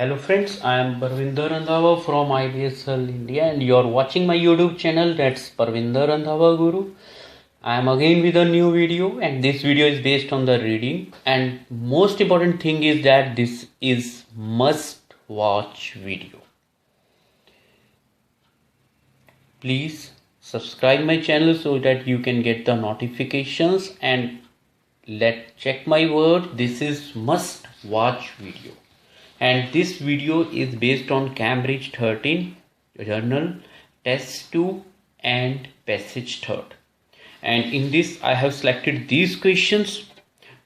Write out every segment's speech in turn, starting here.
Hello friends, I am Parvinder from IBSL India and you are watching my YouTube channel, that's Parvinder Guru. I am again with a new video and this video is based on the reading, and most important thing is that this is must watch video. Please subscribe my channel so that you can get the notifications, and check my word, this is must watch video. And this video is based on Cambridge 13 journal, test 2 and passage 3rd. And in this I have selected these questions,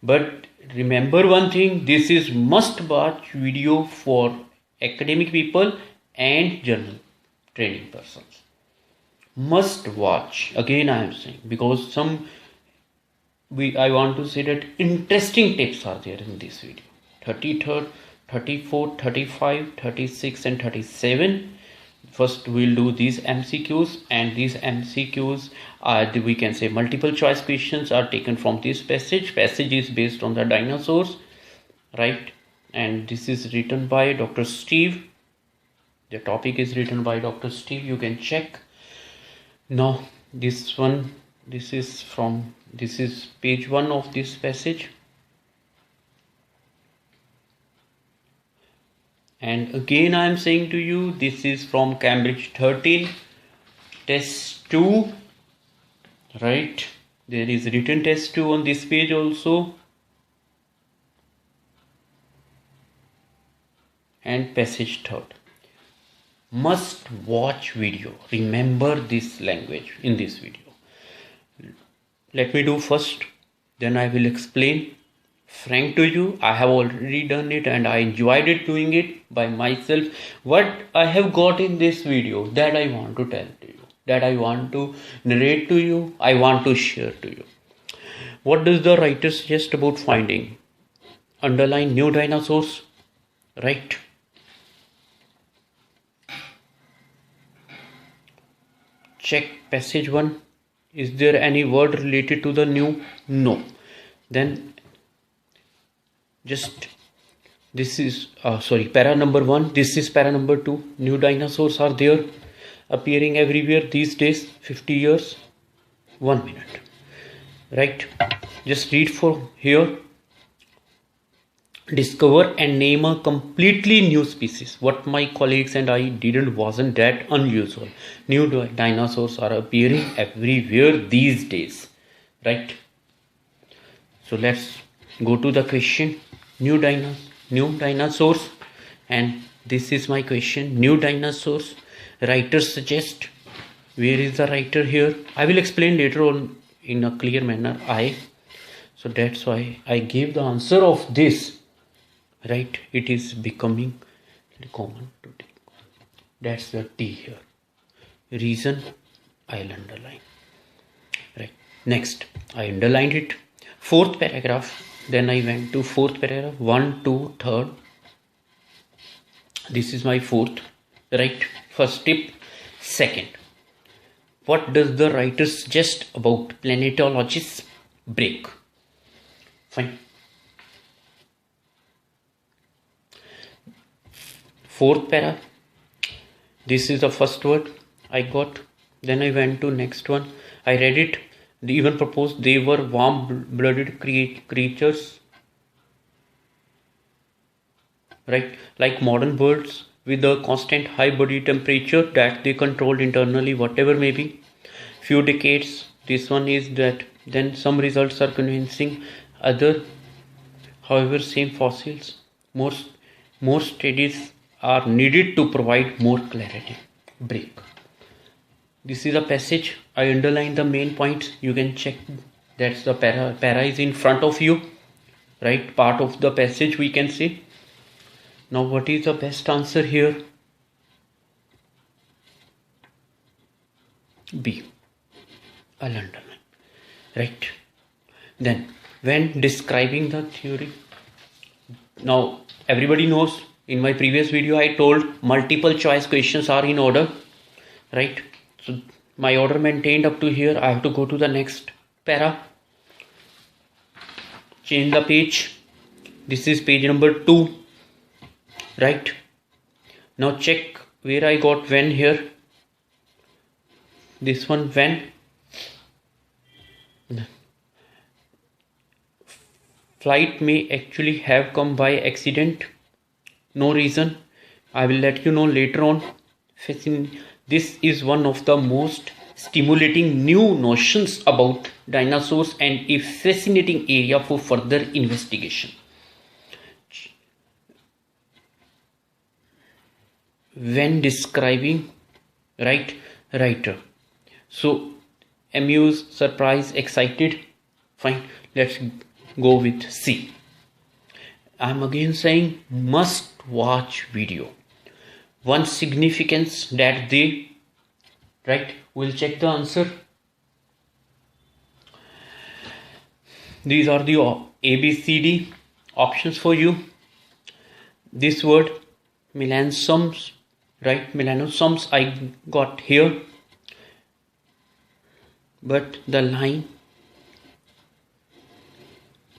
but remember one thing, this is must watch video for academic people and journal training persons. Must watch, again I am saying, because I want to say that interesting tips are there in this video. 33rd, 34, 35, 36 and 37. First we'll do these MCQs, and these MCQs are we can say multiple choice questions are taken from this passage. Passage is based on the dinosaurs, right? And this is written by Dr. Steve. The topic is written by Dr. Steve, you can check. Now this is page 1 of this passage. And again I am saying to you, this is from Cambridge 13 test 2, right? There is written test 2 on this page also, and passage 3rd. Must watch video. Remember this language in this video. Let me do first, then I will explain. Frank to you, I have already done it and I enjoyed it doing it by myself. What I have got in this video, that I want to tell to you, that I want to narrate to you, I want to share to you. What does the writer suggest about finding? Underline new dinosaurs, right? Check passage 1. Is there any word related to the new? No. Then just this is para number 1, this is para number 2. New dinosaurs are there, appearing everywhere these days. 50 years 1 minute, right? Just read for here. Discover and name a completely new species. What my colleagues and I wasn't that unusual. New dinosaurs are appearing everywhere these days, right? So let's go to the question. New dinosaurs, and this is my question. New dinosaurs. Writer suggest. Where is the writer here? I will explain later on in a clear manner. So that's why I gave the answer of this, right? It is becoming common today. That's the T here. Reason I'll underline, right? Next I underlined it. 4th paragraph. Then I went to 4th paragraph, 1, 2, 3rd. This is my 4th, right? First tip. Second, what does the writer suggest about planetologists? Break. Fine. 4th para. This is the first word I got. Then I went to next one. I read it. They even proposed they were warm-blooded creatures, right? Like modern birds with a constant high body temperature that they controlled internally, whatever may be. Few decades. This one is that. Then some results are convincing. Other, however, same fossils. More studies are needed to provide more clarity. Break. This is a passage. I underline the main points. You can check. That's the para. Para is in front of you, right? Part of the passage we can see. Now what is the best answer here? B. I'll underline, right? Then when describing the theory, now everybody knows in my previous video I told multiple choice questions are in order, right? So my order maintained up to here. I have to go to the next para. Change the page. This is page number 2, right? Now check where I got when here. This one when. Flight may actually have come by accident. No reason. I will let you know later on. This is one of the most stimulating new notions about dinosaurs and a fascinating area for further investigation. When describing, right, writer. So amused, surprised, excited. Fine, let's go with C. I'm again saying must watch video. One significance that they, right, we'll check the answer. These are the ABCD options for you. This word melanosomes, right, melanosomes I got here, but the line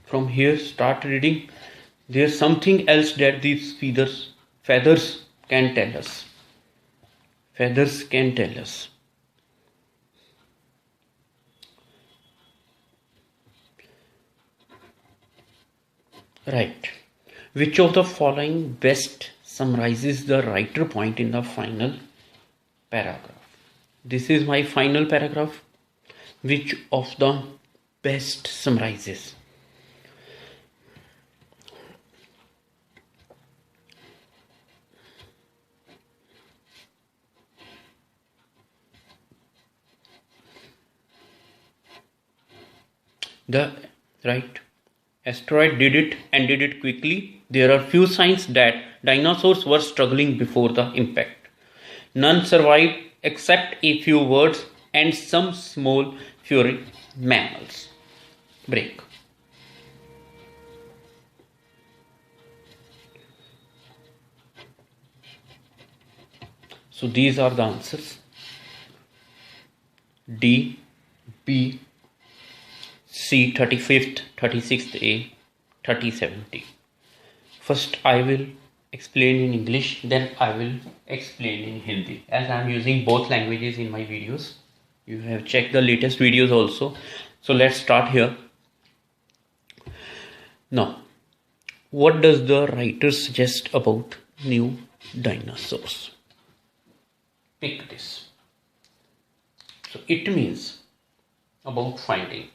from here, start reading. There's something else that these feathers can tell us. Feathers can tell us. Right. Which of the following best summarizes the writer point in the final paragraph? This is my final paragraph. Which of the best summarizes? The right asteroid did it and did it quickly. There are few signs that dinosaurs were struggling before the impact. None survived except a few birds and some small furry mammals. Break. So these are the answers. D, B, C 35th, 36th A, 37th D. First I will explain in English, then I will explain in Hindi, as I am using both languages in my videos. You have checked the latest videos also. So let's start here. Now, what does the writer suggest about new dinosaurs? Pick this. So it means about finding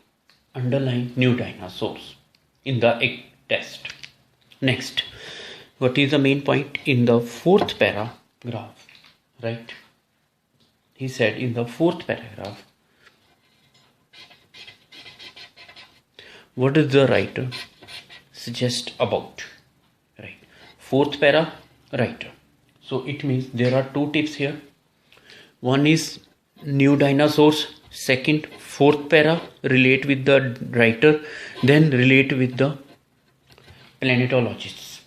underlying new dinosaurs in the egg test. Next, what is the main point in the fourth paragraph? Right? He said in the fourth paragraph, what does the writer suggest about? Right? Fourth para, writer. So it means there are two tips here. One is new dinosaurs. Second, fourth para, relate with the writer, then relate with the planetologists.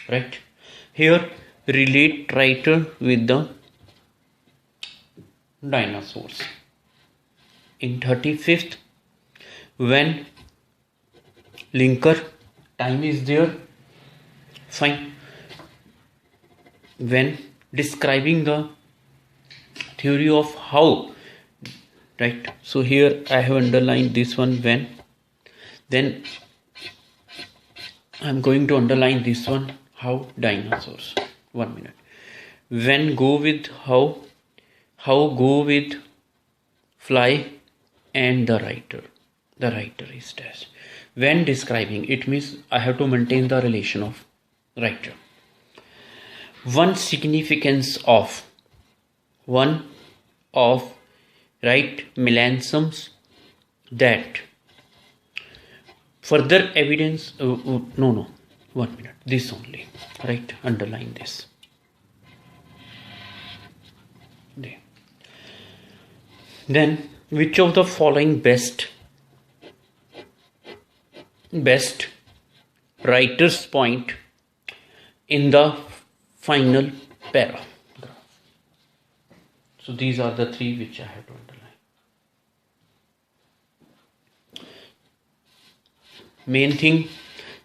Right? Here, relate writer with the dinosaurs. In 35th, when linker, time is there, fine. When describing the theory of how, right? So here I have underlined this one when, then I am going to underline this one how dinosaurs. 1 minute. When go with how go with fly, and the writer. The writer is dash. When describing, it means I have to maintain the relation of writer. One significance of right melanosomes that further evidence. No, 1 minute. This only, right? Underline this. There. Then, which of the following best writer's point in the final paragraph? So these are the three which I have to underline. Main thing,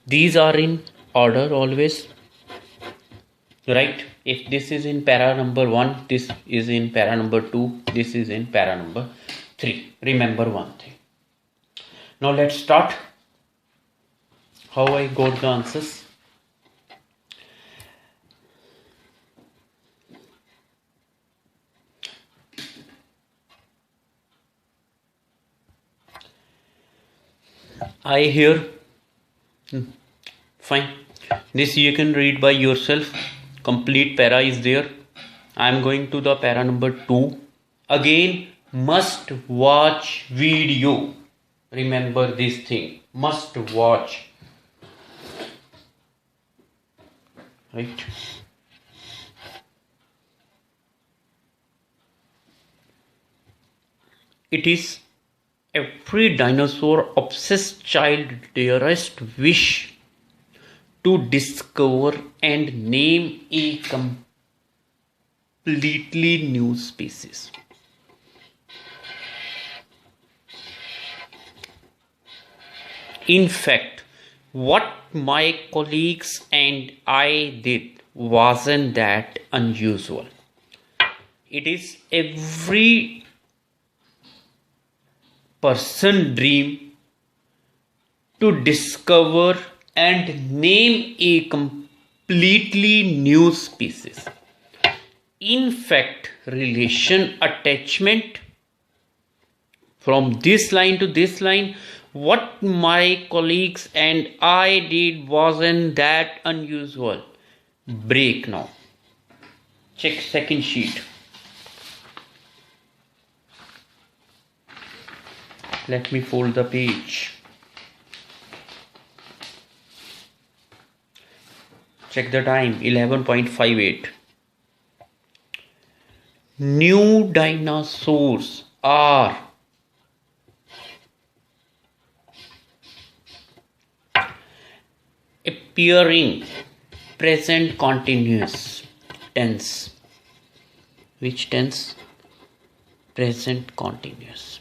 these are in order always. right? If this is in para number 1, this is in para number 2, this is in para number 3. Remember one thing. Now let's start how I got the answers. I hear fine. This you can read by yourself. Complete para is there. I am going to the para number 2. Again, must watch video. Remember this thing. Must watch. Right. It is every dinosaur obsessed child dearest wish to discover and name a completely new species. In fact, what my colleagues and I did wasn't that unusual. It is every person dream to discover and name a completely new species. In fact, relation attachment from this line to this line, what my colleagues and I did wasn't that unusual. Break now. Check second sheet. Let me fold the page. Check the time, 11:58. New dinosaurs are appearing, present continuous tense. Which tense? Present continuous.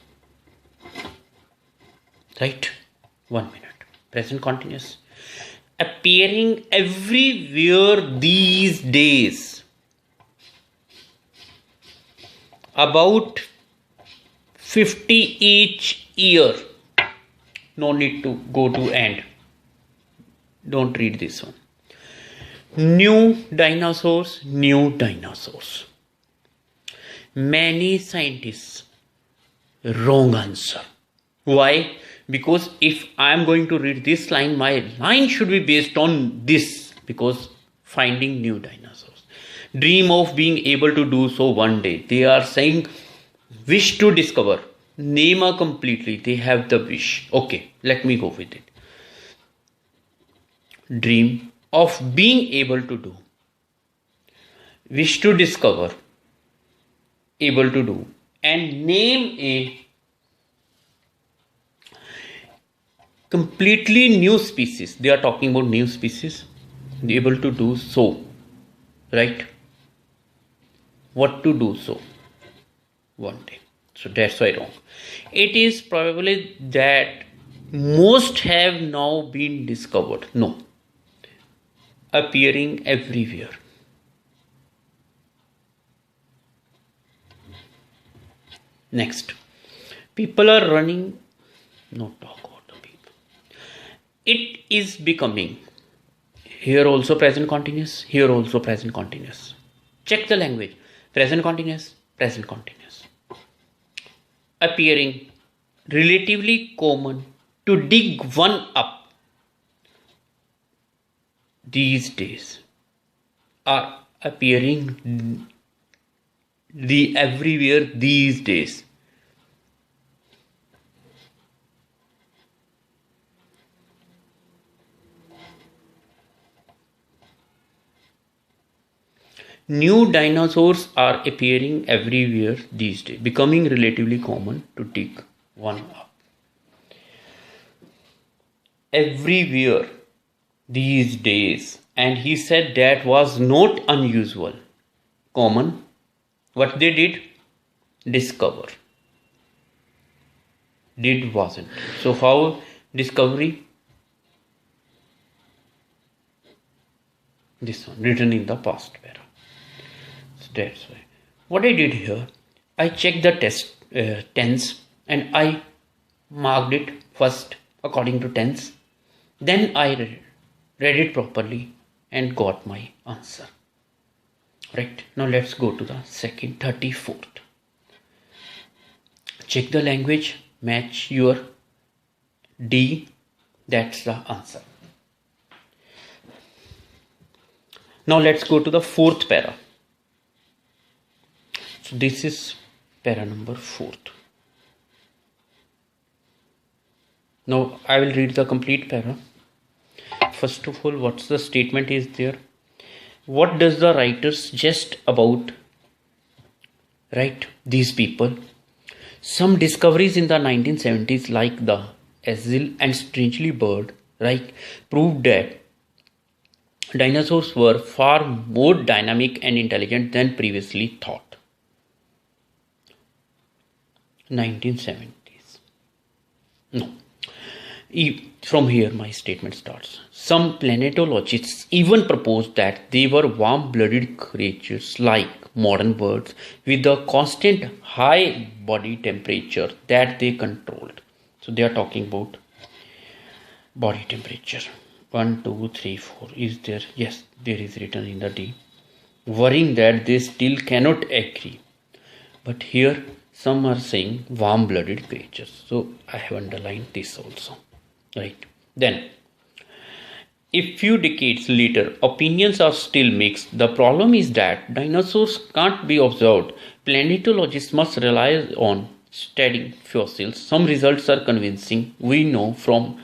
Right? 1 minute. Present continuous. Appearing everywhere these days. About 50 each year. No need to go to end. Don't read this one. New dinosaurs, new dinosaurs. Many scientists. Wrong answer. Why? Because if I am going to read this line, my line should be based on this. Because finding new dinosaurs. Dream of being able to do so one day. They are saying wish to discover. Name a completely. They have the wish. Okay, let me go with it. Dream of being able to do. Wish to discover. Able to do. And name a completely new species. They are talking about new species. Able to do so. Right? What to do so? One day. So that's why wrong. It is probably that most have now been discovered. No. Appearing everywhere. Next. People are running. No talk about the people. It is becoming. Here also present continuous. Here also present continuous. Check the language. Present continuous. Present continuous. Appearing relatively common to dig one up these days. Are appearing the everywhere these days. New dinosaurs are appearing everywhere these days, becoming relatively common to dig one up. Everywhere these days, and he said that was not unusual. Common. What they did? Discover. Did wasn't. So how discovery? this one written in the past para. So that's why what I did here, I checked the tense and I marked it first according to tense, then I read it properly and got my answer. Right, now let's go to the second 34th. Check the language, match your D, that's the answer. Now let's go to the fourth para. So this is para number 4th. Now I will read the complete para. First of all, what's the statement is there? What does the writer suggest about, right, these people? Some discoveries in the 1970s like the Azil and strangely bird, right, proved that dinosaurs were far more dynamic and intelligent than previously thought. 1970s. No. From here my statement starts. Some planetologists even proposed that they were warm-blooded creatures like modern birds with a constant high body temperature that they controlled. So they are talking about body temperature. 1, 2, 3, 4 is there? Yes, there is written in the D. Worrying that they still cannot agree. But here some are saying warm-blooded creatures. So I have underlined this also. Right. Then, a few decades later, opinions are still mixed. The problem is that dinosaurs can't be observed. Planetologists must rely on studying fossils. Some results are convincing. We know from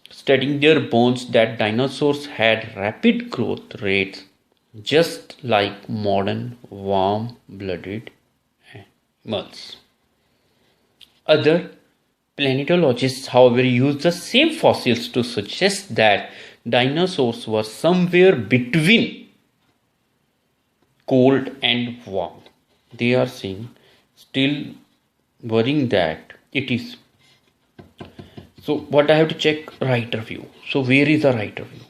studying their bones that dinosaurs had rapid growth rates, just like modern warm-blooded animals. Other planetologists, however, use the same fossils to suggest that dinosaurs were somewhere between cold and warm. They are saying, still worrying that it is. So what I have to check? Writer view. So where is the writer view?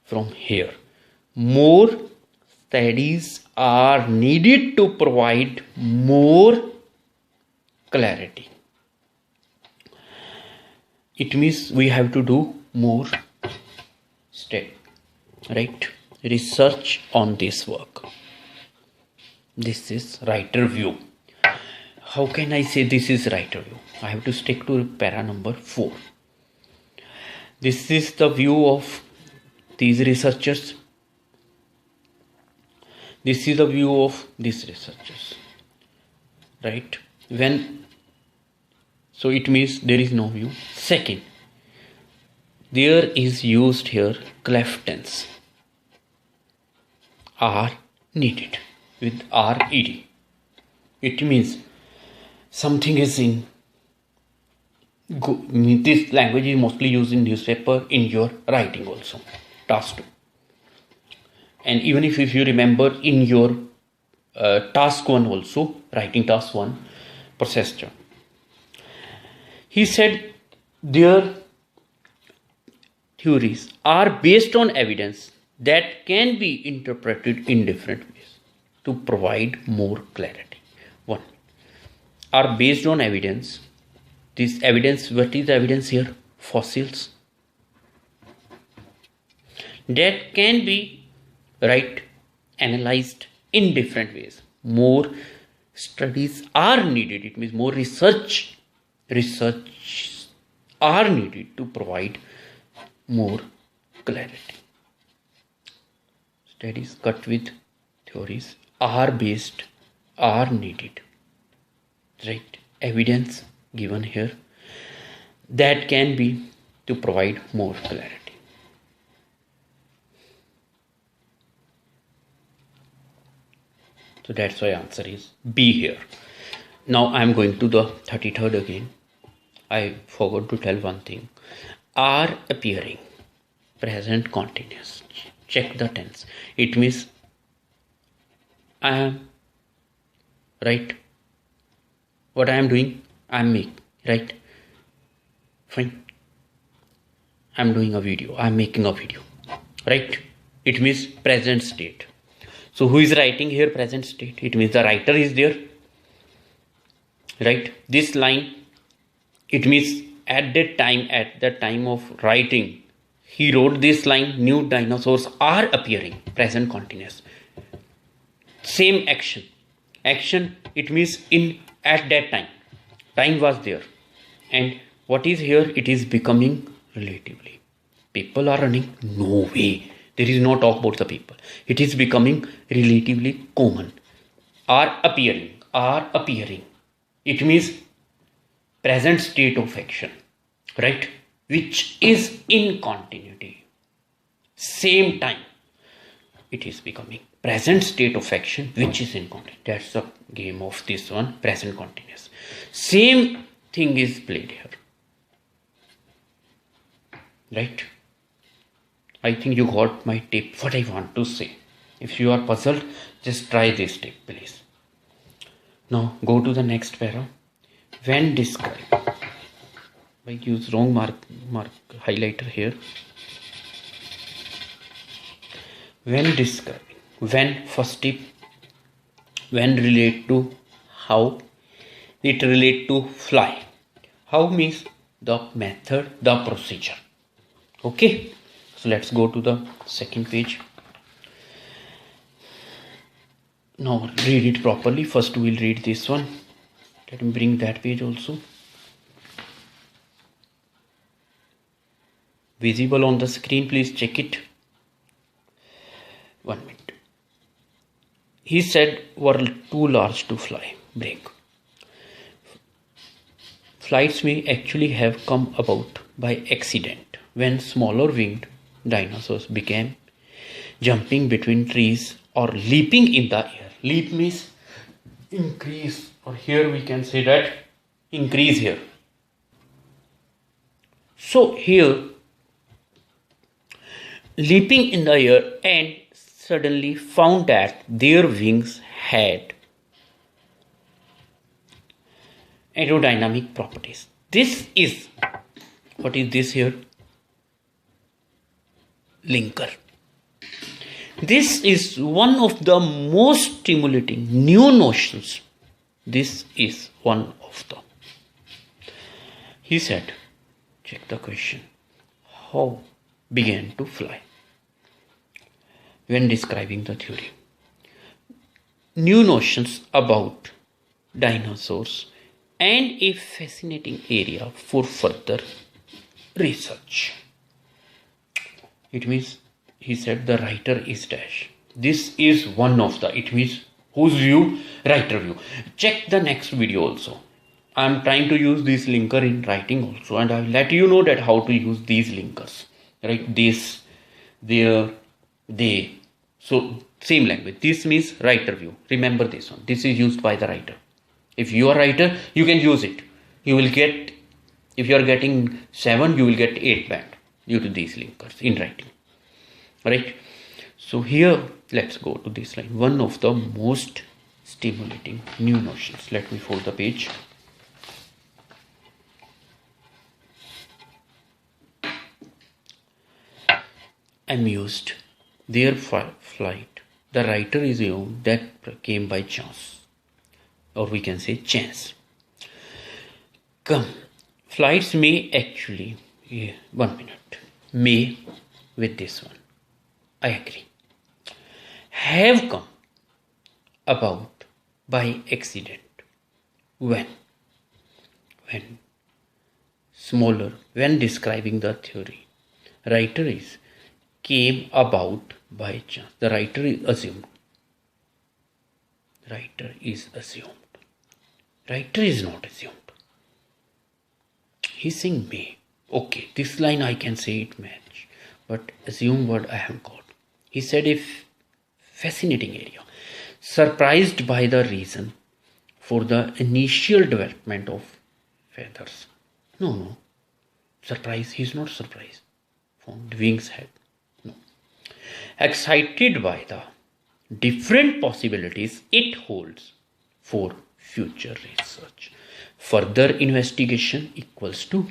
From here. More studies are needed to provide more clarity. It means we have to do more right, research on this work. This is writer view. How can I say this is writer view? I have to stick to para number 4. This is the view of these researchers. This is the view of these researchers. Right? So it means there is no view. Second, there is used here cleft tense. Are needed with RED. It means something is in. This language is mostly used in newspaper, in your writing also. Task 2. And even if you remember in your task 1 also, writing task 1, process 2. He said their theories are based on evidence that can be interpreted in different ways to provide more clarity. 1. Are based on evidence. This evidence, what is the evidence here? Fossils. That can be, right, analyzed in different ways. More studies are needed. It means more research are needed to provide more clarity. Studies cut with theories are based, are needed. Right? Evidence given here that can be to provide more clarity. So that's why answer is B here. Now I am going to the 33rd again. I forgot to tell one thing. Are appearing, present continuous. Check the tense. It means I am, right? What I am doing, I am making, right? Fine. I am doing a video. I am making a video, right? it means present state. So who is writing here present state? It means the writer is there, right? This line, it means at the time of writing, he wrote this line, new dinosaurs are appearing, present continuous. Same action, it means in at that time was there, and what is here? It is becoming relatively. People are running? No way. There is no talk about the people. It is becoming relatively common. Are appearing. It means present state of action, right? Which is in continuity. Same time. It is becoming present state of action which is in continuity. That's the game of this one, present continuous. Same thing is played here, right? I think you got my tip, what I want to say. If you are puzzled, just try this tip, please. Now go to the next para. When describe, I use wrong mark highlighter here. When describing, when first tip, when relate to how, it relate to fly. How means the method, the procedure. Okay, so let's go to the second page. Now read it properly. First we'll read this one. Let me bring that page also. Visible on the screen, please check it. 1 minute. He said were too large to fly. Break. Flights may actually have come about by accident when smaller winged dinosaurs began jumping between trees or leaping in the air. Leap means increase, or here we can say that increase here. So here leaping in the air and suddenly found that their wings had aerodynamic properties. This is, what is this here? Linker. This is one of the most stimulating new notions. This is one of them. He said, check the question. How began to fly? When describing the theory. New notions about dinosaurs and a fascinating area for further research. It means, he said, the writer is dash. This is one of the, it means whose view? Writer view. Check the next video also. I am trying to use this linker in writing also, and I will let you know that how to use these linkers. Right? This, there, they. So same language. This means writer view. Remember this one. This is used by the writer. If you are a writer, you can use it. You will get, if you are getting 7, you will get 8 band due to these linkers in writing. Right? So here, let's go to this line. One of the most stimulating new notions. Let me fold the page. Amused their flight. The writer is assumed that came by chance, or we can say chance. Come, flights may actually, 1 minute, may with this one, I agree, have come about by accident. When smaller, when describing the theory, writer is came about by chance. The writer is assumed. Writer is assumed. Writer is not assumed. He's saying may. Okay, this line I can say it match, but assume word I have got. He said if fascinating area, surprised by the reason for the initial development of feathers. No. Surprised, he's not surprised. Found wings had. No. Excited by the different possibilities it holds for future research. Further investigation equals to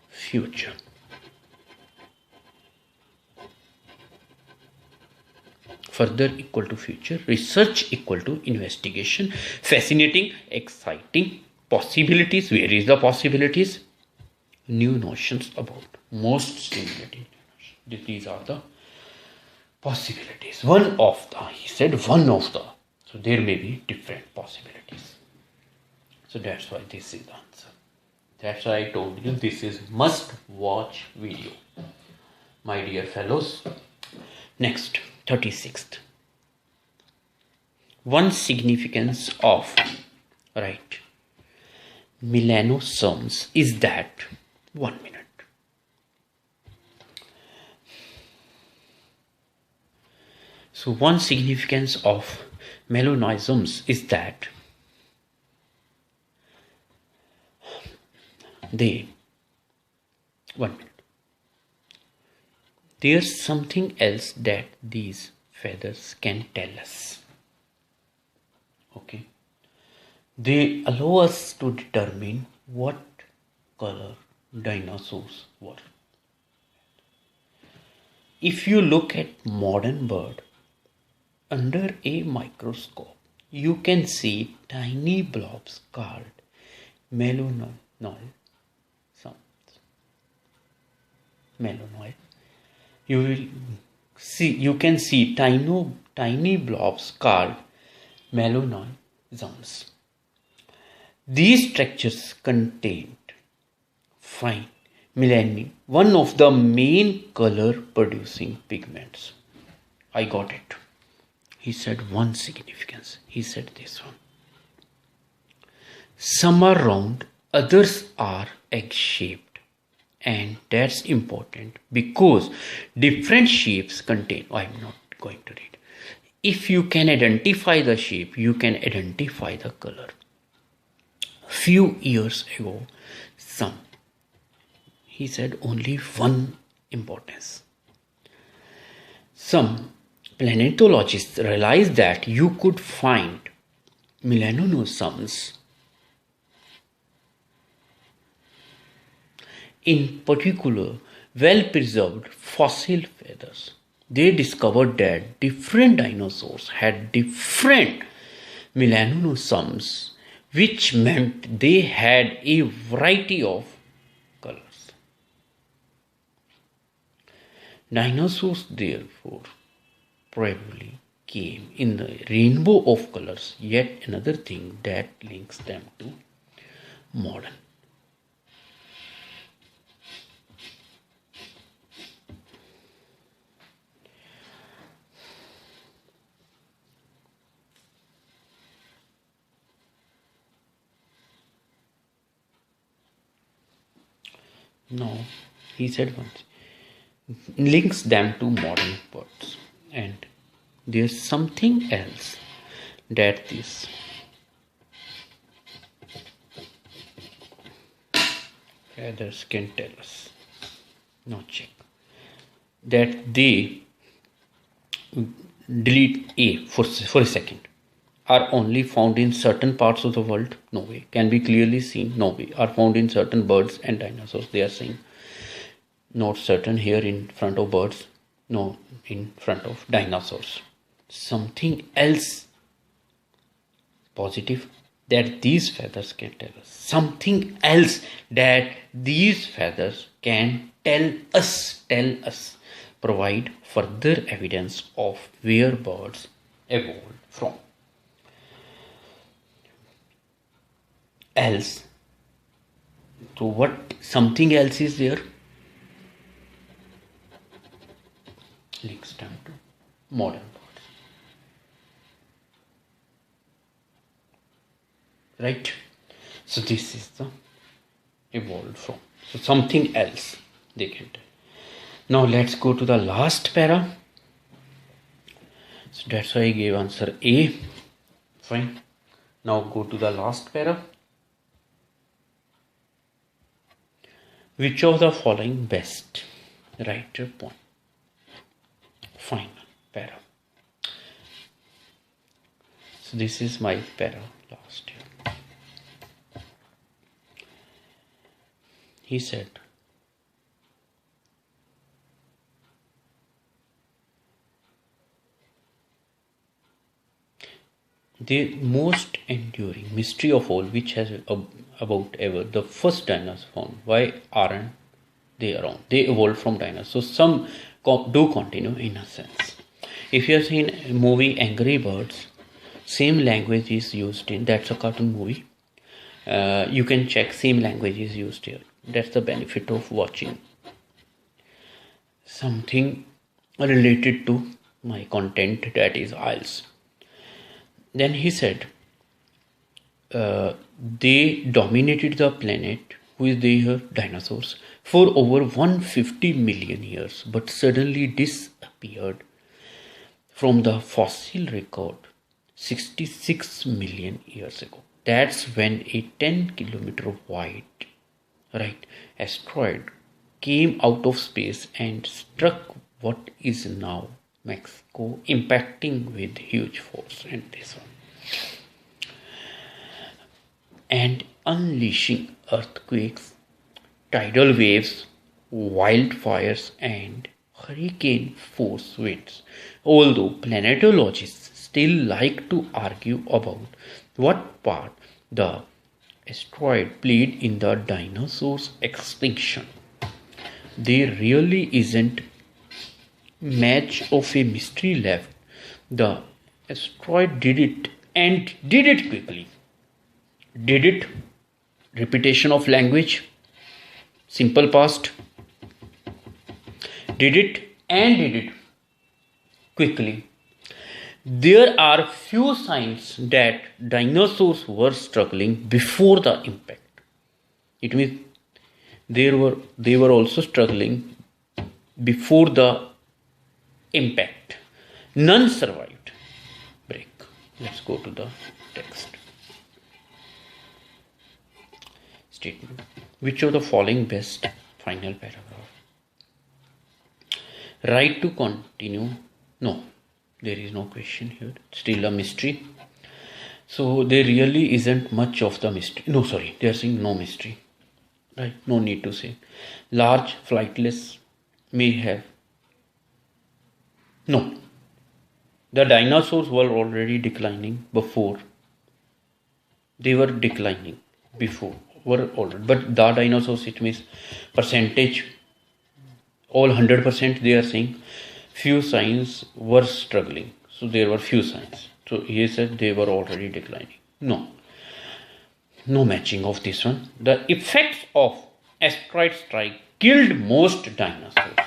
future. further equal to future, research equal to investigation, fascinating, exciting, possibilities, where is the possibilities, new notions about, most stimulating. These are the possibilities. One of the, he said one of the, so there may be different possibilities. So that's why this is the answer. That's why I told you this is must watch video, my dear fellows. Next, 36th. One significance of, right, melanosomes is that, 1 minute. So one significance of melanosomes is that they, 1 minute. There's something else that these feathers can tell us. Okay. They allow us to determine what color dinosaurs were. If you look at modern bird under a microscope, you can see tiny blobs called melanosomes. Melanoid. You can see tiny blobs called melanosomes. These structures contain fine melanin, one of the main color producing pigments. I got it. He said one significance. He said this one. Some are round, others are egg shaped. And that's important because different shapes contain, I'm not going to read. If you can identify the shape, you can identify the color. Few years ago, he said only one importance. Some planetologists realized that you could find melanosomes, in particular well-preserved fossil feathers. They discovered that different dinosaurs had different melanosomes, which meant they had a variety of colors. Dinosaurs therefore probably came in the rainbow of colors, yet another thing that links them to modern. No, he said once, links them to modern birds. And there's something else that these feathers can tell us. Now check. That they delete A for a second. Are only found in certain parts of the world? No way. Can be clearly seen? No way. Are found in certain birds and dinosaurs? They are saying not certain here in front of birds, no in front of dinosaurs. Something else positive that these feathers can tell us. Something else that these feathers can tell us, provide further evidence of where birds evolved from. Else, so what something else is there? Links them to modern birds, right? So this is the evolved from. So something else they can tell. Now let's go to the last para. So that's why I gave answer A. Fine. Now go to the last para. Which of the following best? Write your point. Final para. So this is my para last year. He said, The most enduring mystery of all, which has about ever the first dinosaurs found. Why aren't they around? They evolved from dinosaurs. Some do continue in a sense. If you have seen movie Angry Birds, same language is used in. That's a cartoon movie. You can check, same language is used here. That's the benefit of watching something related to my content, that is Ielts. Then he said, they dominated the planet with their dinosaurs for over 150 million years, but suddenly disappeared from the fossil record 66 million years ago. That's when a 10-kilometer wide asteroid came out of space and struck what is now Mexico, impacting with huge force, and this one, and unleashing earthquakes, tidal waves, wildfires, and hurricane force winds. Although planetologists still like to argue about what part the asteroid played in the dinosaurs' extinction, there really isn't much of a mystery left. The asteroid did it, and did it quickly. Did it? Repetition of language. Simple past. Did it and did it quickly. There are few signs that dinosaurs were struggling before the impact. It means they were also struggling before the impact. None survived. Break. Let's go to the text. Statement. Which of the following best? Final paragraph. Right to continue. No, there is no question here. Still a mystery. So there really isn't much of the mystery. No, sorry, they are saying no mystery. Right? No need to say. Large flightless may have. No. The dinosaurs were already declining before. They were declining before. Were already. But the dinosaurs, it means percentage. All 100% they are saying. Few signs were struggling. So there were few signs. So he said they were already declining. No. No matching of this one. The effects of asteroid strike killed most dinosaurs.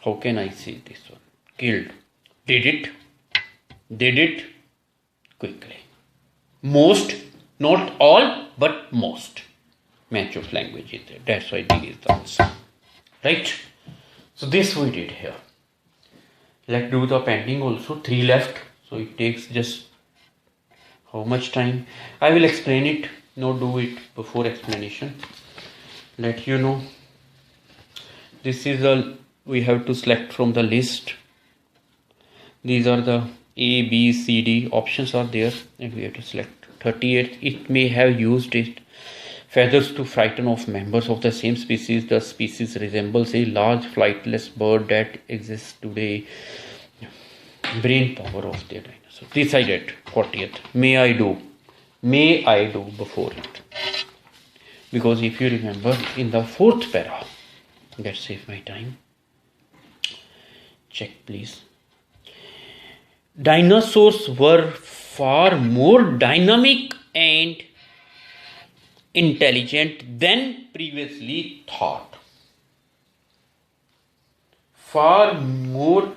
How can I say this one? Killed. Did it? Did it? Quickly. Most, not all, but most. Match of language is there. That's why D is the answer. Right? So this we did here. Let's do the pending also. 3 left. So it takes just how much time? I will explain it. No, do it before explanation. Let you know. This is we have to select from the list. These are the A, B, C, D options are there, and we have to select 38. It may have used it feathers to frighten off members of the same species. The species resembles a large flightless bird that exists today. Brain power of the dinosaur. Decided 40th. May I do before it. Because if you remember in the 4th para, let's save my time. Check please. Dinosaurs were far more dynamic and intelligent than previously thought. Far more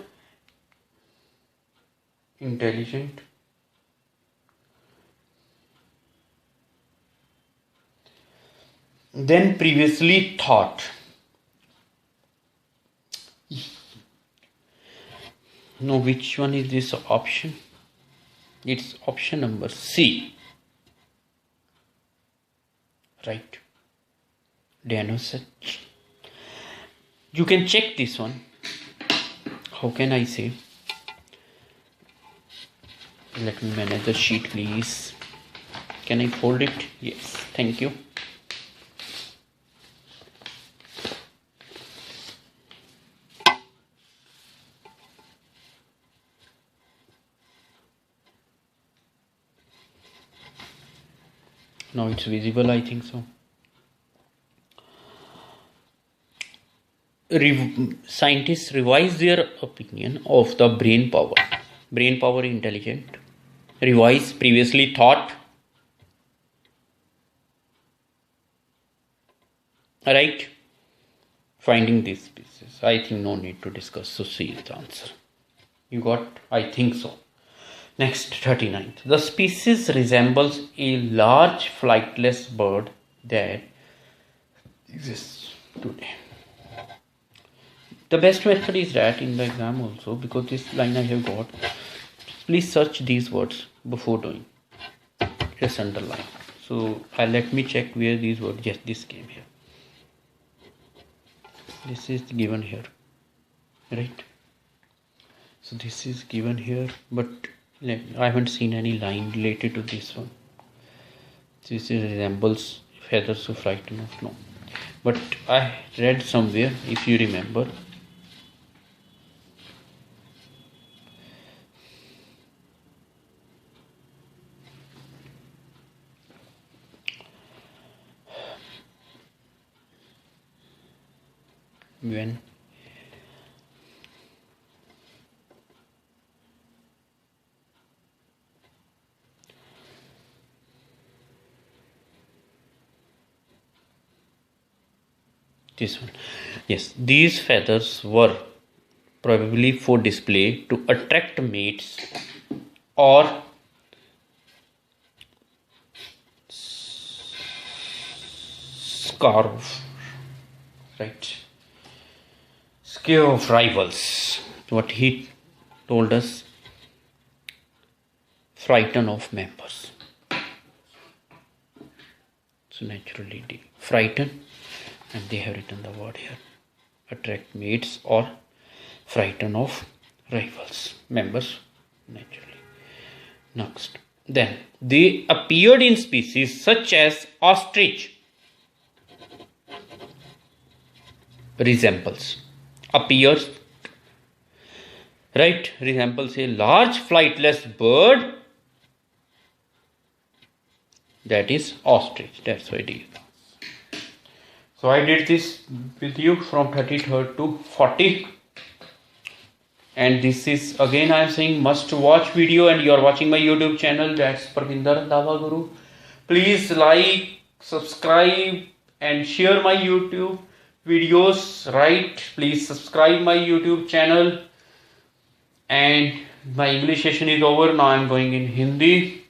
intelligent than previously thought. Now, which one is this option? It's option number C. Right. Dinosaur. You can check this one. How can I say? Let me manage the sheet, please. Can I fold it? Yes. Thank you. Now it's visible, I think so. Scientists revise their opinion of the brain power. Brain power intelligent. Revise previously thought. Right? Finding these species. I think no need to discuss. So see the answer. You got? I think so. Next, 39th. The species resembles a large flightless bird that exists today. The best method is that in the exam also, because this line I have got. Please search these words before doing. Just underline. So let me check where these words. Yes, this came here. This is given here, right? So this is given here, but I haven't seen any line related to this one. This resembles feathers of frighten of no, but I read somewhere, if you remember, when this one, yes, these feathers were probably for display to attract mates or scarf, right? Scare of rivals. What he told us, frighten of members. So naturally they frighten, and they have written the word here, attract mates or frighten of rivals, members, naturally. Next, then they appeared in species such as ostrich. Resembles, appears, right, resembles a large flightless bird, that is ostrich. That's why it is. So I did this with you from 33rd to 40, and this is again I am saying must watch video, and you are watching my YouTube channel, that's Parvinder Dava Guru. Please like, subscribe and share my YouTube videos, right? Please subscribe my YouTube channel. And my English session is over. Now I am going in Hindi.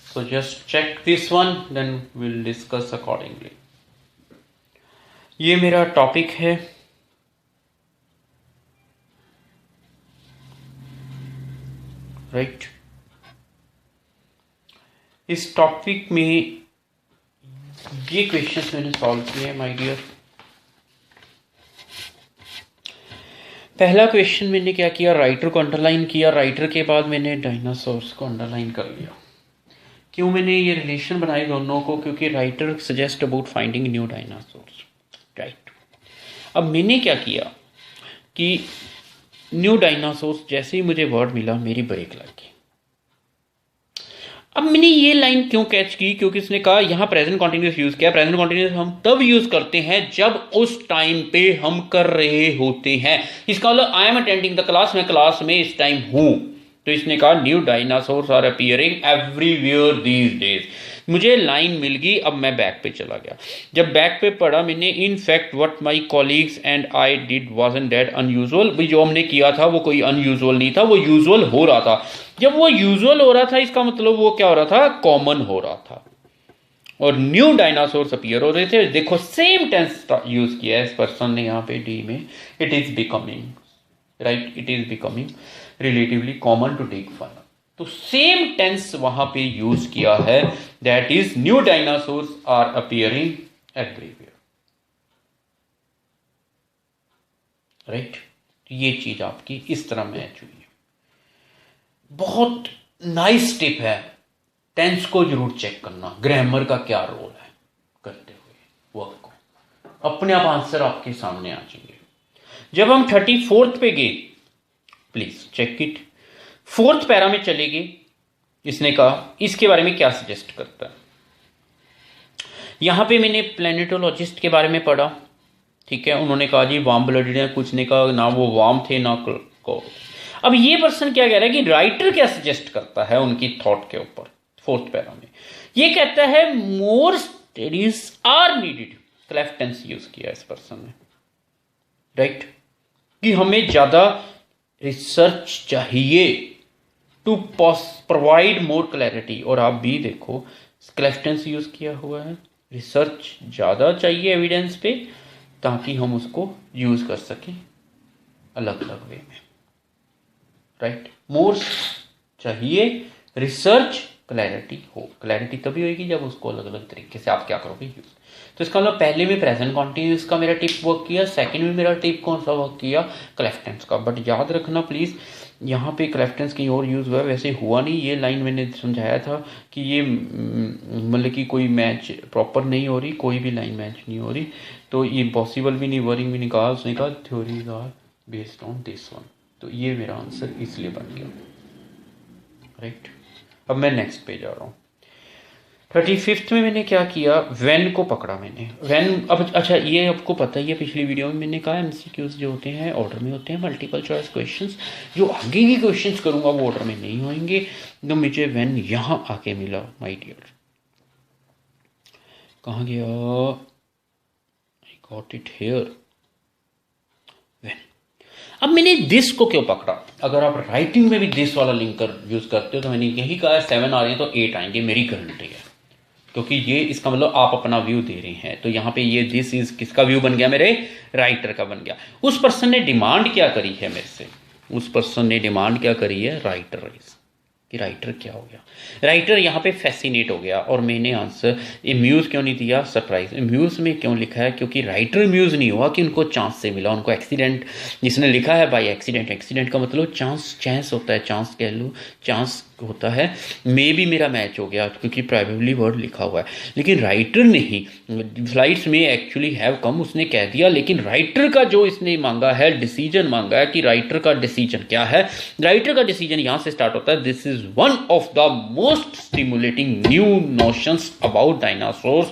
So just check this one, then we'll discuss accordingly. ये मेरा topic है right. इस topic में ये questions मैंने solve किए हैं my dear. पहला क्वेश्चन मैंने क्या किया, राइटर को अंडरलाइन किया, राइटर के बाद मैंने डायनासोर्स को अंडरलाइन कर लिया। क्यों मैंने ये रिलेशन बनाए दोनों को, क्योंकि writer suggest about finding new dinosaurs, right. अब मैंने क्या किया कि न्यू डायनासोर्स जैसे ही मुझे वर्ड मिला मेरी ब्रेक लग गई। अब मैंने ये लाइन क्यों कैच की, क्योंकि इसने कहा यहां प्रेजेंट कॉन्टिन्यूस यूज किया। प्रेजेंट कॉन्टिन्यूस हम तब यूज करते हैं जब उस टाइम पे हम कर रहे होते हैं। इसका मतलब I am attending the class, मैं क्लास में इस टाइम हूं। तो इसने कहा new dinosaurs are appearing everywhere these days. मुझे लाइन मिल गई, अब मैं बैक पे चला गया। जब बैक पे पढ़ा मैंने, in fact what my colleagues and I did wasn't that unusual. भाई जो हमने किया था वो कोई अनयूजुअल नहीं था, वो यूजुअल हो रहा था। जब वो यूजुअल हो रहा था इसका मतलब वो क्या हो रहा था, कॉमन हो रहा था। और न्यू डायनासोर्स अपीयर हो रहे थे। देखो सेम टेंस यूज किया है इस पर्सन ने यहाँ पे डी में, it is becoming, right, it is becoming relatively common to take fun. तो सेम टेंस वहां पे यूज किया है, that is new dinosaurs are appearing everywhere, right. ये चीज आपकी इस तरह मैच हुई है। बहुत नाइस टिप है, टेंस को जरूर चेक करना, ग्रामर का क्या रोल है करते हुए वर्क को, अपने आप आंसर आपके सामने आ जाएंगे। जब हम 34th पे गए, please check it, 4th para में चले गए। इसने कहा इसके बारे में क्या सजेस्ट करता है, यहाँ पे मैंने प्लेनेटोलॉजिस्ट के बारे में पढ़ा, ठीक है, उन्होंने कहा जी वार्म ब्लडेड है, कुछ ने कहा ना वो वार्म थे ना को। अब ये पर्सन क्या कह रहा है कि राइटर क्या सजेस्ट करता है उनकी थॉट के ऊपर, फोर्थ पैरा में ये कहता है more studies are needed, cleft tense use किया इस पर्सन ने, राइट, कि हमें ज्यादा रिसर्च चाहिए टू प्रोवाइड मोर क्लैरिटी। और आप भी देखो क्लेफ्ट टेंस यूज किया हुआ है, रिसर्च ज्यादा चाहिए एविडेंस पे ताकि हम उसको यूज कर सकें अलग अलग वे में, राइट। मोर चाहिए, रिसर्च, क्लैरिटी हो। क्लैरिटी तभी होगी जब उसको अलग अलग तरीके से आप क्या करोगे यूज। तो इसका मतलब पहले में प्रेजेंट कॉन्टिन्यूस का मेरा टिप वर्क किया, सेकंड में मेरा टिप कौन सा वर्क किया, क्लेफ्ट टेंस का। बट याद रखना प्लीज यहाँ पे क्लेफ्ट टेंस कहीं और यूज हुआ है, वैसे हुआ नहीं। ये लाइन मैंने समझाया था कि ये मतलब कि कोई मैच प्रॉपर नहीं हो रही, कोई भी लाइन मैच नहीं हो रही, तो ये पॉसिबल भी नहीं, वरिंग भी नहीं कहा उसने, कहा theories are based on this one. तो ये मेरा आंसर इसलिए बन गया, राइट। अब मैं नेक्स्ट पे जा रहा हूँ। 35th में मैंने क्या किया, व्हेन को पकड़ा मैंने, व्हेन। अब अच्छा ये आपको पता ही है, पिछली वीडियो में मैंने कहा एमसीक्यूज जो होते हैं ऑर्डर में होते हैं, मल्टीपल चॉइस क्वेश्चंस। जो आगे की क्वेश्चंस करूंगा वो ऑर्डर में नहीं होंगे। तो मुझे व्हेन यहाँ आके मिला माय डियर, कहाँ गया, I got it here, when. अब मैंने दिस को क्यों पकड़ा, अगर आप राइटिंग में भी दिस वाला लिंक यूज करते हो तो मैंने यही कहा 7 आ रहे हैं तो 8 आएंगे, मेरी गारंटी है, क्योंकि ये इसका मतलब आप अपना व्यू दे रहे हैं। तो यहाँ पे ये दिस इज किसका व्यू बन गया, मेरे राइटर का बन गया। उस पर्सन ने डिमांड क्या करी है मेरे से, उस पर्सन ने डिमांड क्या करी है, राइटर कि राइटर क्या हो गया, राइटर यहाँ पे फैसिनेट हो गया। और मैंने आंसर इम्यूज क्यों नहीं दिया, सरप्राइज। इम्यूज में क्यों लिखा है, क्योंकि राइटर इम्यूज नहीं हुआ कि उनको चांस से मिला, उनको एक्सीडेंट, जिसने लिखा है बाय एक्सीडेंट, एक्सीडेंट का मतलब चांस होता है, चांस कह लो, चांस होता है, मे भी मेरा मैच हो गया क्योंकि प्रोबेबली वर्ड लिखा हुआ है। लेकिन राइटर ने ही, फ्लाइट्स में एक्चुअली हैव कम उसने कह दिया, लेकिन राइटर का जो इसने मांगा है, डिसीजन मांगा है कि राइटर का डिसीजन क्या है। राइटर का डिसीजन यहां से स्टार्ट होता है, this is one of the most stimulating new notions about dinosaurs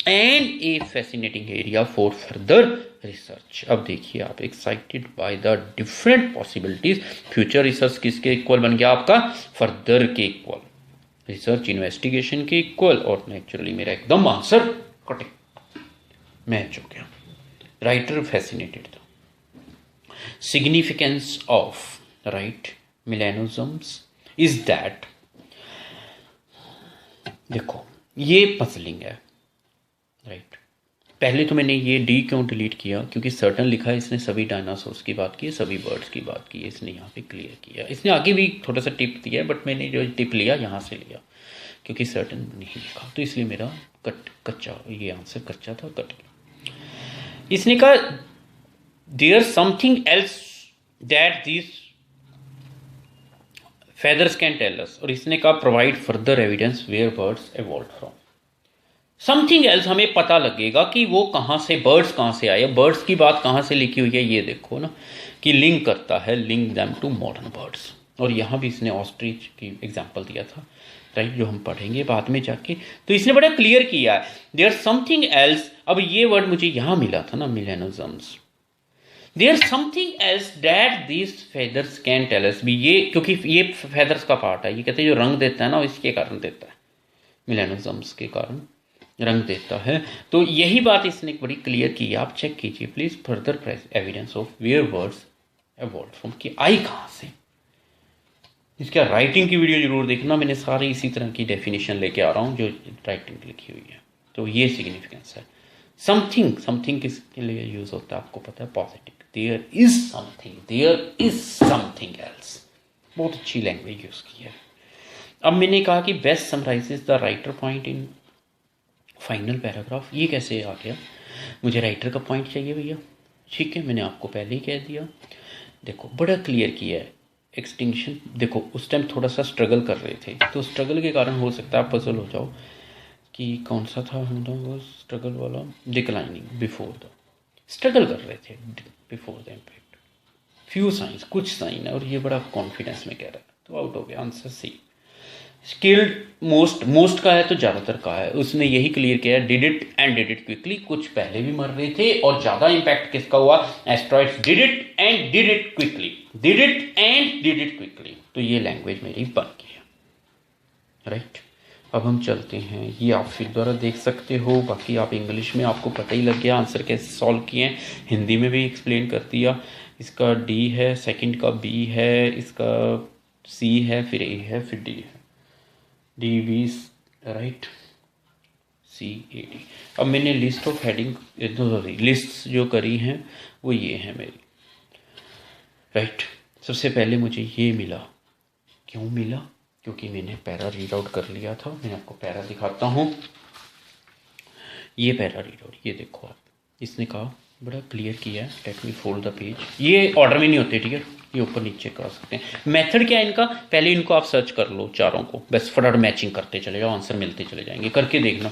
and a fascinating area for further research. अब देखिए आप, excited by the different possibilities, future research किसके इक्वल बन गया आपका, फर्दर के इक्वल, रिसर्च इन्वेस्टिगेशन के इक्वल, और नेचुरली मेरा एकदम आंसर करेक्ट मैच हो गया, राइटर फैसिनेटेड था। Significance of right millennialisms is that, देखो ये पजलिंग है, राइट। पहले तो मैंने ये डी क्यों डिलीट किया, क्योंकि सर्टन लिखा है, इसने सभी डायनासोर्स की बात की है, सभी बर्ड्स की बात की है, इसने यहाँ पे क्लियर किया। इसने आगे भी थोड़ा सा टिप दिया है, बट मैंने जो टिप लिया यहाँ से लिया, क्योंकि सर्टन नहीं लिखा, तो इसलिए मेरा कच्चा, ये आंसर कच्चा था, कट गया। इसने कहा there something else that this feathers can tell us, और इसने कहा provide further evidence where birds evolve from. Something else, हमें पता लगेगा कि वो कहाँ से, बर्ड्स कहाँ से आए, बर्ड्स की बात कहाँ से लिखी हुई है, ये देखो ना कि लिंक करता है, link them to modern birds. और यहाँ भी इसने ऑस्ट्रिच की एग्जाम्पल दिया था, राइट, जो हम पढ़ेंगे बाद में जाके। तो इसने बड़ा क्लियर किया है, देयर समथिंग एल्स। अब ये वर्ड मुझे यहाँ मिला था ना, मिलेनिज्म्स, there something else that this feathers can tell us भी, ये क्योंकि ये फेदर्स का पार्ट है, ये कहते हैं जो रंग देता है ना, इसके कारण देता है, मिलेनिज्म्स के कारण रंग देता है। तो यही बात इसने बड़ी क्लियर की, आप चेक कीजिए please, further evidence of where birds evolve from, कि आई कहाँ से। इसका राइटिंग की वीडियो जरूर देखना, मैंने सारे इसी तरह की डेफिनेशन लेके आ रहा हूँ जो राइटिंग लिखी हुई है। तो ये सिग्निफिकेंस है। समथिंग किसके लिए यूज होता है आपको पता है, positive, there is something else, बहुत अच्छी लैंग्वेज यूज की है। अब मैंने कहा कि best summarises the writer point in final paragraph, ये कैसे आ गया, मुझे राइटर का पॉइंट चाहिए भैया, ठीक है, मैंने आपको पहले ही कह दिया। देखो बड़ा क्लियर किया है, एक्सटिंक्शन, देखो उस टाइम थोड़ा सा स्ट्रगल कर रहे थे, तो स्ट्रगल के कारण हो सकता है आप पजल हो जाओ कि कौन सा था वो स्ट्रगल वाला, डिक्लाइनिंग बिफोर द, स्ट्रगल कर रहे थे before the impact, few science, कुछ साइन है, और ये बड़ा कॉन्फिडेंस में कह रहा है, तो आउट हो गया आंसर सी। स्किल्ड मोस्ट का है तो ज़्यादातर का है, उसने यही क्लियर किया है, did it and did it quickly. कुछ पहले भी मर रहे थे और ज़्यादा इम्पैक्ट किसका हुआ, asteroids did it and did it quickly, did it and did it quickly. तो ये लैंग्वेज मेरी बन गई है, राइट। अब हम चलते हैं, ये आप फिर द्वारा देख सकते हो, बाकी आप इंग्लिश में आपको पता ही लग गया आंसर कैसे सॉल्व किए हैं, हिंदी में भी एक्सप्लेन कर दिया। इसका डी है, सेकंड का बी है, इसका सी है, फिर ए है, फिर डी है, D B, right, C A D. अब मैंने लिस्ट ऑफ हेडिंग लिस्ट जो करी हैं वो ये है मेरी, राइट। सबसे पहले मुझे ये मिला, क्यों मिला, क्योंकि मैंने पैरा रीड आउट कर लिया था। मैं आपको पैरा दिखाता हूँ, ये पैरा रीड आउट, ये देखो आप, इसने कहा बड़ा क्लियर किया है। Let me fold the page, ये ऑर्डर में नहीं होते, ठीक है, ये ऊपर नीचे कर सकते हैं। मेथड क्या है इनका, पहले इनको आप सर्च कर लो चारों को, बस फटाफट मैचिंग करते चले जाओ, आंसर मिलते चले जाएंगे, करके देखना,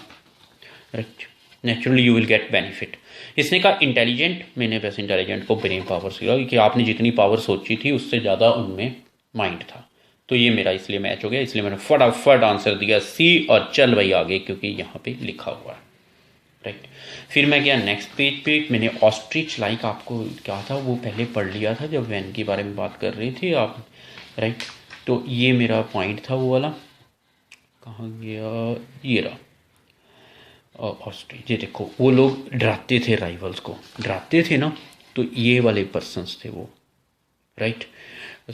right. Naturally you will get benefit. इसने कहा इंटेलिजेंट, मैंने बस इंटेलिजेंट को ब्रेन पावर से, कि आपने जितनी पावर सोची थी उससे ज़्यादा उनमें माइंड था, तो ये मेरा इसलिए मैच हो गया, इसलिए मैंने फटाफट आंसर दिया सी, और चल भाई आगे, क्योंकि यहाँ पे लिखा हुआ है, राइट। फिर मैं गया नेक्स्ट पेज पे, मैंने ऑस्ट्रिच लाइक आपको क्या था वो पहले पढ़ लिया था जब वैन के बारे में बात कर रही थी आप, राइट। तो ये मेरा पॉइंट था वो वाला, कहाँ गया, ये रहा ऑस्ट्रिच। ये देखो वो लोग डराते थे, राइवल्स को डराते थे ना, तो ये वाले पर्सन्स थे वो, राइट।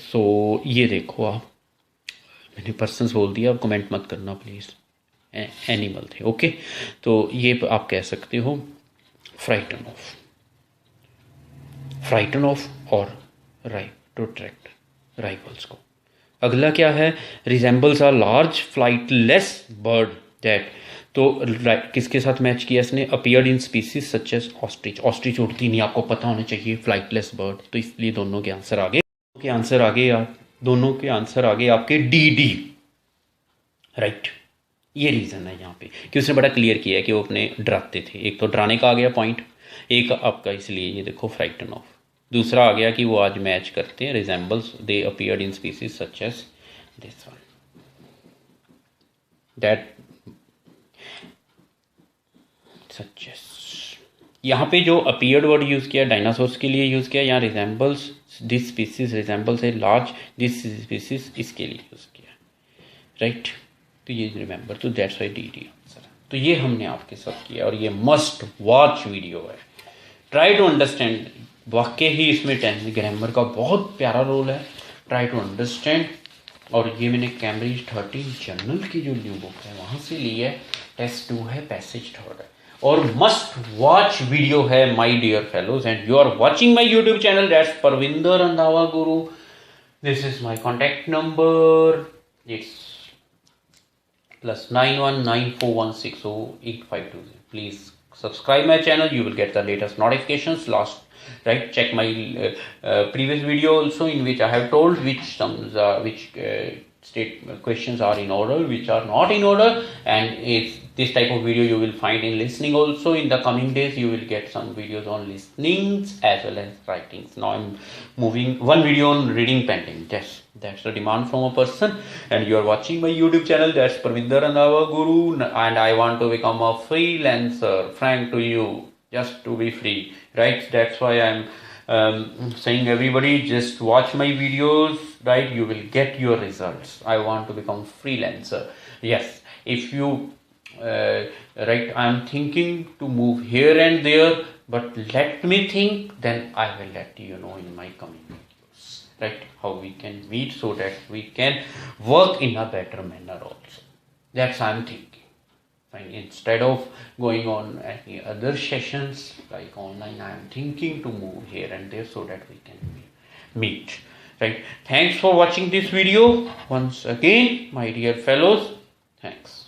सो ये देखो आप, मैंने पर्सन्स बोल दिया, अब कमेंट मत करना प्लीज़, एनिमल थे, ओके। तो ये आप कह सकते हो फ्राइटन ऑफ और राइट टू ट्रैक्ट राइवल्स को। अगला क्या है, resembles are large flightless bird that, तो किसके साथ मैच किया इसने, appeared in species such as ostrich. Ostrich उड़ती नहीं, आपको पता होना चाहिए, फ्लाइटलेस बर्ड, तो इसलिए दोनों के आंसर आगे, दोनों के आंसर आगे आपके डी, राइट। ये रीज़न है यहाँ पे कि उसने बड़ा क्लियर किया है कि वो अपने डराते थे, एक तो डराने का आ गया पॉइंट, एक आपका इसलिए ये देखो फ्राइटन ऑफ, दूसरा आ गया कि वो आज मैच करते हैं, resembles they appeared in species such as this one, that such as. यहाँ पे जो अपीयर्ड वर्ड यूज़ किया डायनासोर्स के लिए यूज़ किया, यहाँ resembles this species, resembles a large this species, इसके लिए यूज़ किया, राइट। तो ये रिमेंबर, तो दैट्स वाई डी आंसर है। तो ये हमने आपके साथ किया, और ये मस्ट वॉच वीडियो है, ट्राई टू अंडरस्टैंड। वाकई ही इसमें ग्रामर का बहुत प्यारा रोल है, ट्राई टू अंडरस्टैंड। और ये मैंने कैम्ब्रिज 13 जर्नल की जो न्यू बुक है वहाँ से ली है, टेस्ट 2 है, पैसेज 3 है, और मस्ट वॉच वीडियो है my dear fellows. And you are watching my YouTube channel, that's Parvinder Randhawa Guru, this is my contact number, it's +9194160852. Please subscribe my channel, you will get the latest notifications. Right, check my previous video also, in which I have told which state questions are in order, which are not in order, and it's this type of video you will find in listening also. In the coming days you will get some videos on listenings as well as writings. Now I'm moving one video on reading pending. That's the demand from a person, and you are watching my YouTube channel, that's Parvinder Randhawa Guru, and I want to become a freelancer, frank to you, just to be free, right? That's why I'm saying everybody just watch my videos, right? You will get your results. I want to become freelancer. Yes, if you right, I'm thinking to move here and there, but let me think, then I will let you know in my coming videos, right, how we can meet so that we can work in a better manner also. That's I'm thinking. Fine. Instead of going on any other sessions like online, I am thinking to move here and there so that we can meet, right? Thanks for watching this video once again, my dear fellows. Thanks.